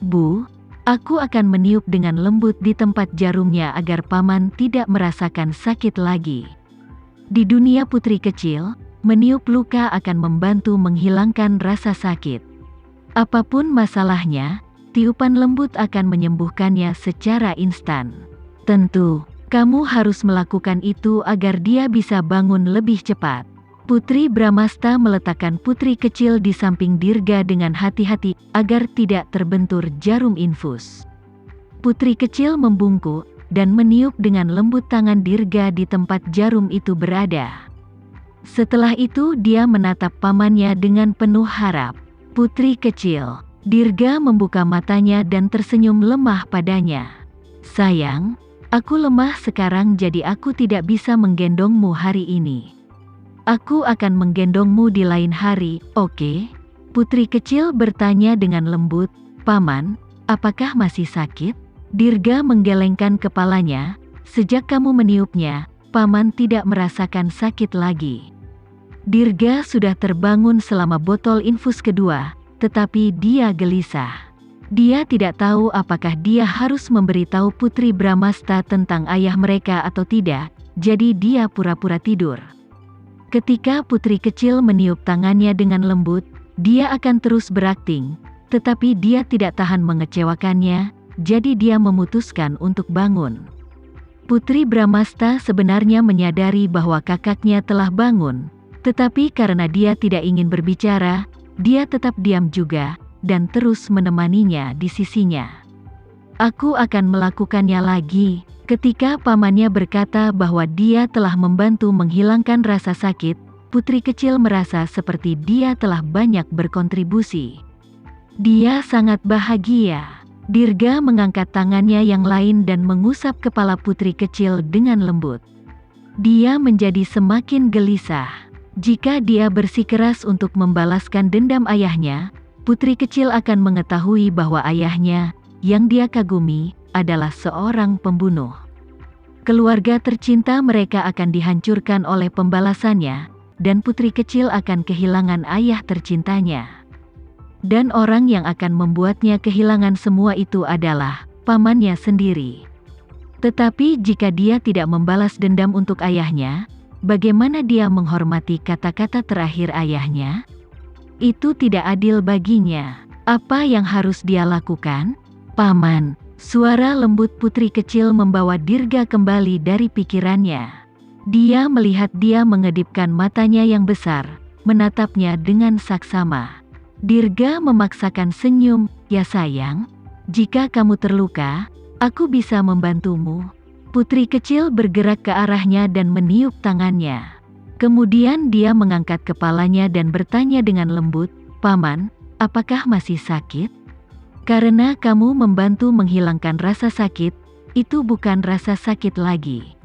Bu, aku akan meniup dengan lembut di tempat jarumnya agar paman tidak merasakan sakit lagi. Di dunia putri kecil, meniup luka akan membantu menghilangkan rasa sakit. Apapun masalahnya, tiupan lembut akan menyembuhkannya secara instan. Tentu, kamu harus melakukan itu agar dia bisa bangun lebih cepat. Putri Bramasta meletakkan putri kecil di samping Dirga dengan hati-hati agar tidak terbentur jarum infus. Putri kecil membungkuk dan meniup dengan lembut tangan Dirga di tempat jarum itu berada. Setelah itu dia menatap pamannya dengan penuh harap. Putri kecil, Dirga membuka matanya dan tersenyum lemah padanya. Sayang, aku lemah sekarang jadi aku tidak bisa menggendongmu hari ini. Aku akan menggendongmu di lain hari, oke? Putri kecil bertanya dengan lembut. Paman, apakah masih sakit? Dirga menggelengkan kepalanya. Sejak kamu meniupnya, paman tidak merasakan sakit lagi. Dirga sudah terbangun selama botol infus kedua, tetapi dia gelisah. Dia tidak tahu apakah dia harus memberitahu Putri Bramasta tentang ayah mereka atau tidak, jadi dia pura-pura tidur. Ketika putri kecil meniup tangannya dengan lembut, dia akan terus berakting, tetapi dia tidak tahan mengecewakannya, jadi dia memutuskan untuk bangun. Putri Bramasta sebenarnya menyadari bahwa kakaknya telah bangun, tetapi karena dia tidak ingin berbicara, dia tetap diam juga, dan terus menemaninya di sisinya. Aku akan melakukannya lagi. Ketika pamannya berkata bahwa dia telah membantu menghilangkan rasa sakit, putri kecil merasa seperti dia telah banyak berkontribusi. Dia sangat bahagia. Dirga mengangkat tangannya yang lain dan mengusap kepala putri kecil dengan lembut. Dia menjadi semakin gelisah. Jika dia bersikeras untuk membalaskan dendam ayahnya, putri kecil akan mengetahui bahwa ayahnya, yang dia kagumi, adalah seorang pembunuh. Keluarga tercinta mereka akan dihancurkan oleh pembalasannya, dan putri kecil akan kehilangan ayah tercintanya. Dan orang yang akan membuatnya kehilangan semua itu adalah pamannya sendiri. Tetapi jika dia tidak membalas dendam untuk ayahnya, bagaimana dia menghormati kata-kata terakhir ayahnya? Itu tidak adil baginya. Apa yang harus dia lakukan? Paman, suara lembut putri kecil membawa Dirga kembali dari pikirannya. Dia melihat dia mengedipkan matanya yang besar, menatapnya dengan saksama. Dirga memaksakan senyum. Ya sayang, jika kamu terluka, aku bisa membantumu. Putri kecil bergerak ke arahnya dan meniup tangannya. Kemudian dia mengangkat kepalanya dan bertanya dengan lembut, Paman, apakah masih sakit? Karena kamu membantu menghilangkan rasa sakit, itu bukan rasa sakit lagi.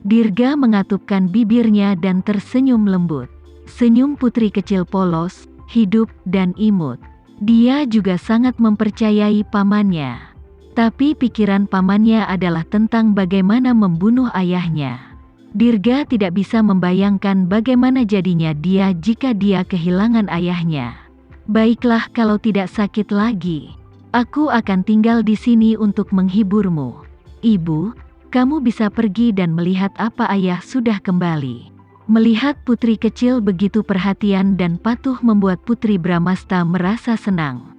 Dirga mengatupkan bibirnya dan tersenyum lembut. Senyum putri kecil polos, hidup, dan imut. Dia juga sangat mempercayai pamannya. Tapi pikiran pamannya adalah tentang bagaimana membunuh ayahnya. Dirga tidak bisa membayangkan bagaimana jadinya dia jika dia kehilangan ayahnya. Baiklah kalau tidak sakit lagi. Aku akan tinggal di sini untuk menghiburmu. Ibu, kamu bisa pergi dan melihat apa ayah sudah kembali. Melihat putri kecil begitu perhatian dan patuh membuat Putri Bramasta merasa senang.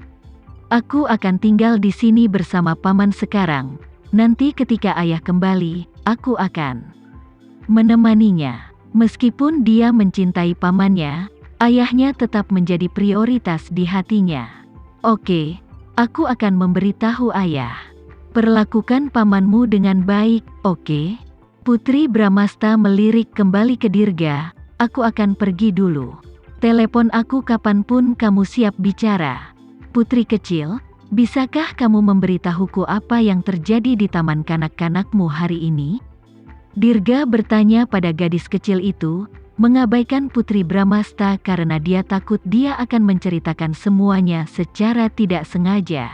Aku akan tinggal di sini bersama paman sekarang. Nanti ketika ayah kembali, aku akan menemaninya. Meskipun dia mencintai pamannya, ayahnya tetap menjadi prioritas di hatinya. Oke. Aku akan memberitahu ayah. Perlakukan pamanmu dengan baik, oke? Putri Bramasta melirik kembali ke Dirga. Aku akan pergi dulu. Telepon aku kapanpun kamu siap bicara. Putri kecil, bisakah kamu memberitahuku apa yang terjadi di taman kanak-kanakmu hari ini? Dirga bertanya pada gadis kecil itu, mengabaikan Putri Bramasta karena dia takut dia akan menceritakan semuanya secara tidak sengaja.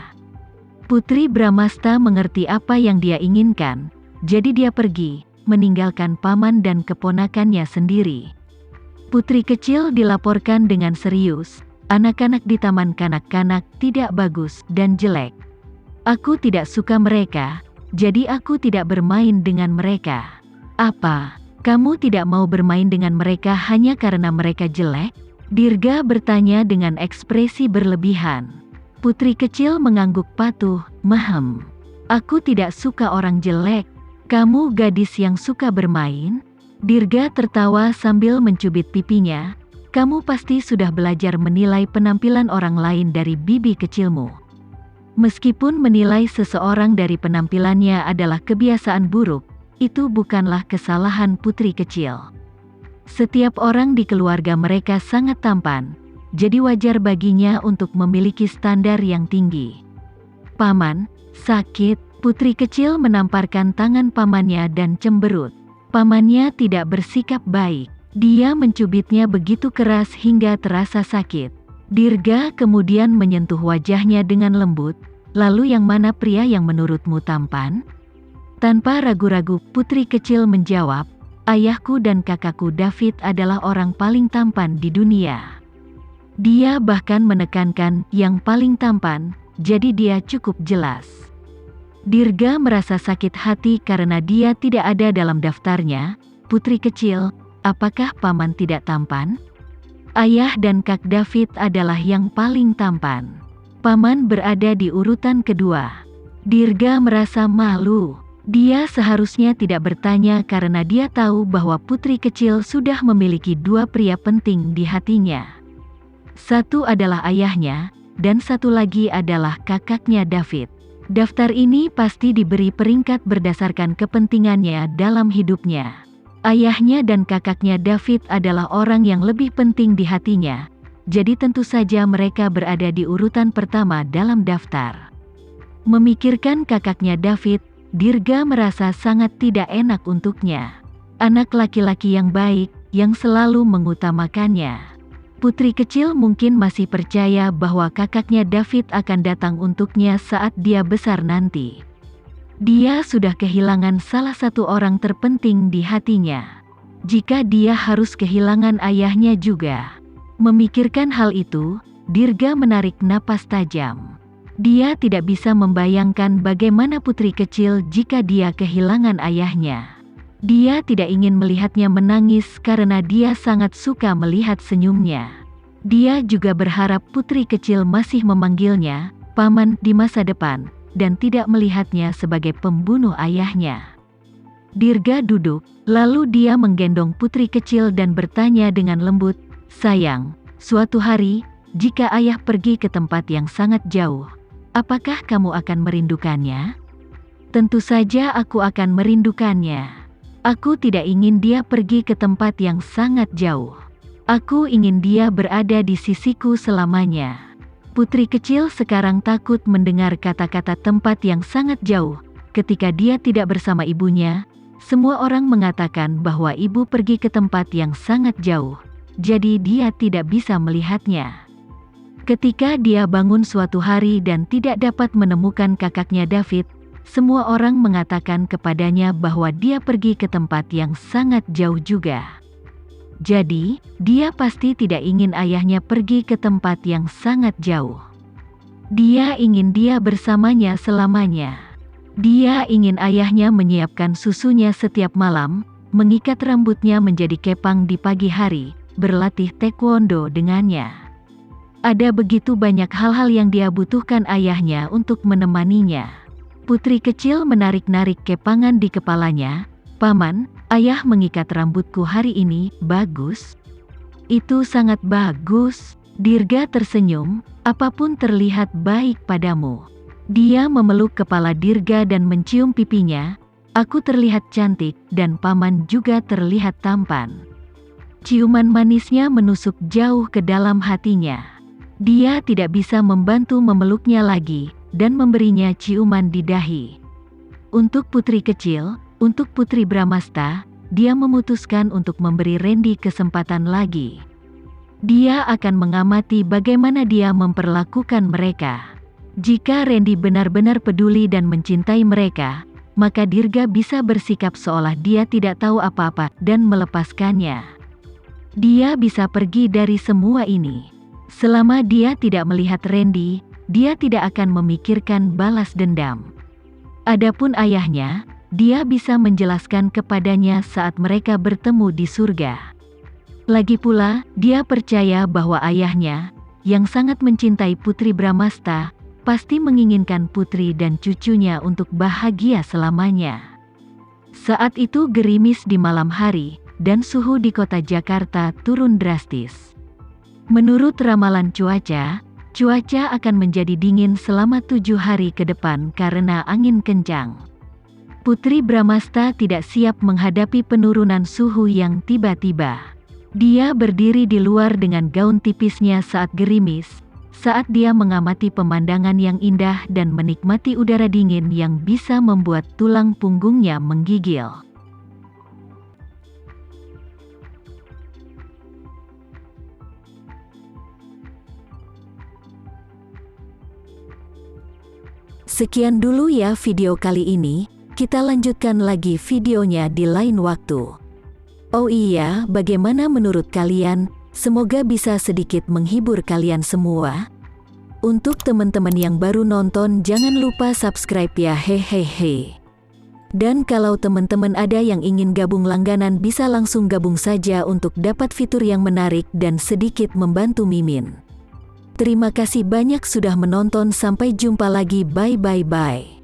Putri Bramasta mengerti apa yang dia inginkan, jadi dia pergi, meninggalkan paman dan keponakannya sendiri. Putri kecil dilaporkan dengan serius, anak-anak di taman kanak-kanak tidak bagus dan jelek. Aku tidak suka mereka, jadi aku tidak bermain dengan mereka. Apa, kamu tidak mau bermain dengan mereka hanya karena mereka jelek? Dirga bertanya dengan ekspresi berlebihan. Putri kecil mengangguk patuh, "Mahem. Aku tidak suka orang jelek. Kamu gadis yang suka bermain?" Dirga tertawa sambil mencubit pipinya. "Kamu pasti sudah belajar menilai penampilan orang lain dari bibi kecilmu. Meskipun menilai seseorang dari penampilannya adalah kebiasaan buruk, itu bukanlah kesalahan putri kecil. Setiap orang di keluarga mereka sangat tampan, jadi wajar baginya untuk memiliki standar yang tinggi." "Paman, sakit." Putri kecil menamparkan tangan pamannya dan cemberut. Pamannya tidak bersikap baik. Dia mencubitnya begitu keras hingga terasa sakit. Dirga kemudian menyentuh wajahnya dengan lembut. "Lalu yang mana pria yang menurutmu tampan?" Tanpa ragu-ragu putri kecil menjawab, "Ayahku dan kakakku David adalah orang paling tampan di dunia." Dia bahkan menekankan yang paling tampan, jadi dia cukup jelas. Dirga merasa sakit hati karena dia tidak ada dalam daftarnya. "Putri kecil, apakah paman tidak tampan? Ayah dan kak David adalah yang paling tampan. Paman berada di urutan kedua." Dirga merasa malu. Dia seharusnya tidak bertanya karena dia tahu bahwa putri kecil sudah memiliki dua pria penting di hatinya. Satu adalah ayahnya, dan satu lagi adalah kakaknya David. Daftar ini pasti diberi peringkat berdasarkan kepentingannya dalam hidupnya. Ayahnya dan kakaknya David adalah orang yang lebih penting di hatinya, jadi tentu saja mereka berada di urutan pertama dalam daftar. Memikirkan kakaknya David, Dirga merasa sangat tidak enak untuknya. Anak laki-laki yang baik, yang selalu mengutamakannya. Putri kecil mungkin masih percaya bahwa kakaknya David akan datang untuknya saat dia besar nanti. Dia sudah kehilangan salah satu orang terpenting di hatinya. Jika dia harus kehilangan ayahnya juga. Memikirkan hal itu, Dirga menarik napas tajam. Dia tidak bisa membayangkan bagaimana putri kecil jika dia kehilangan ayahnya. Dia tidak ingin melihatnya menangis karena dia sangat suka melihat senyumnya. Dia juga berharap putri kecil masih memanggilnya paman di masa depan, dan tidak melihatnya sebagai pembunuh ayahnya. Dirga duduk, lalu dia menggendong putri kecil dan bertanya dengan lembut, "Sayang, suatu hari, jika ayah pergi ke tempat yang sangat jauh, apakah kamu akan merindukannya?" "Tentu saja aku akan merindukannya. Aku tidak ingin dia pergi ke tempat yang sangat jauh. Aku ingin dia berada di sisiku selamanya." Putri kecil sekarang takut mendengar kata-kata tempat yang sangat jauh. Ketika dia tidak bersama ibunya, semua orang mengatakan bahwa ibu pergi ke tempat yang sangat jauh, jadi dia tidak bisa melihatnya. Ketika dia bangun suatu hari dan tidak dapat menemukan kakaknya David, semua orang mengatakan kepadanya bahwa dia pergi ke tempat yang sangat jauh juga. Jadi, dia pasti tidak ingin ayahnya pergi ke tempat yang sangat jauh. Dia ingin dia bersamanya selamanya. Dia ingin ayahnya menyiapkan susunya setiap malam, mengikat rambutnya menjadi kepang di pagi hari, berlatih taekwondo dengannya. Ada begitu banyak hal-hal yang dia butuhkan ayahnya untuk menemaninya. Putri kecil menarik-narik kepangan di kepalanya. "Paman, ayah mengikat rambutku hari ini, bagus." "Itu sangat bagus." Dirga tersenyum, "Apapun terlihat baik padamu." Dia memeluk kepala Dirga dan mencium pipinya. "Aku terlihat cantik, dan paman juga terlihat tampan." Ciuman manisnya menusuk jauh ke dalam hatinya. Dia tidak bisa membantu memeluknya lagi, dan memberinya ciuman di dahi. Untuk putri kecil, untuk Putri Bramasta, dia memutuskan untuk memberi Randy kesempatan lagi. Dia akan mengamati bagaimana dia memperlakukan mereka. Jika Randy benar-benar peduli dan mencintai mereka, maka Dirga bisa bersikap seolah dia tidak tahu apa-apa dan melepaskannya. Dia bisa pergi dari semua ini. Selama dia tidak melihat Randy, dia tidak akan memikirkan balas dendam. Adapun ayahnya, dia bisa menjelaskan kepadanya saat mereka bertemu di surga. Lagi pula, dia percaya bahwa ayahnya, yang sangat mencintai Putri Bramasta, pasti menginginkan putri dan cucunya untuk bahagia selamanya. Saat itu gerimis di malam hari, dan suhu di kota Jakarta turun drastis. Menurut ramalan cuaca akan menjadi dingin selama 7 hari ke depan karena angin kencang. Putri Bramasta tidak siap menghadapi penurunan suhu yang tiba-tiba. Dia berdiri di luar dengan gaun tipisnya saat gerimis, saat dia mengamati pemandangan yang indah dan menikmati udara dingin yang bisa membuat tulang punggungnya menggigil. Sekian dulu ya video kali ini, kita lanjutkan lagi videonya di lain waktu. Oh iya, bagaimana menurut kalian? Semoga bisa sedikit menghibur kalian semua. Untuk teman-teman yang baru nonton, jangan lupa subscribe ya, hehehe. Dan kalau teman-teman ada yang ingin gabung langganan, bisa langsung gabung saja untuk dapat fitur yang menarik dan sedikit membantu Mimin. Terima kasih banyak sudah menonton, sampai jumpa lagi, bye.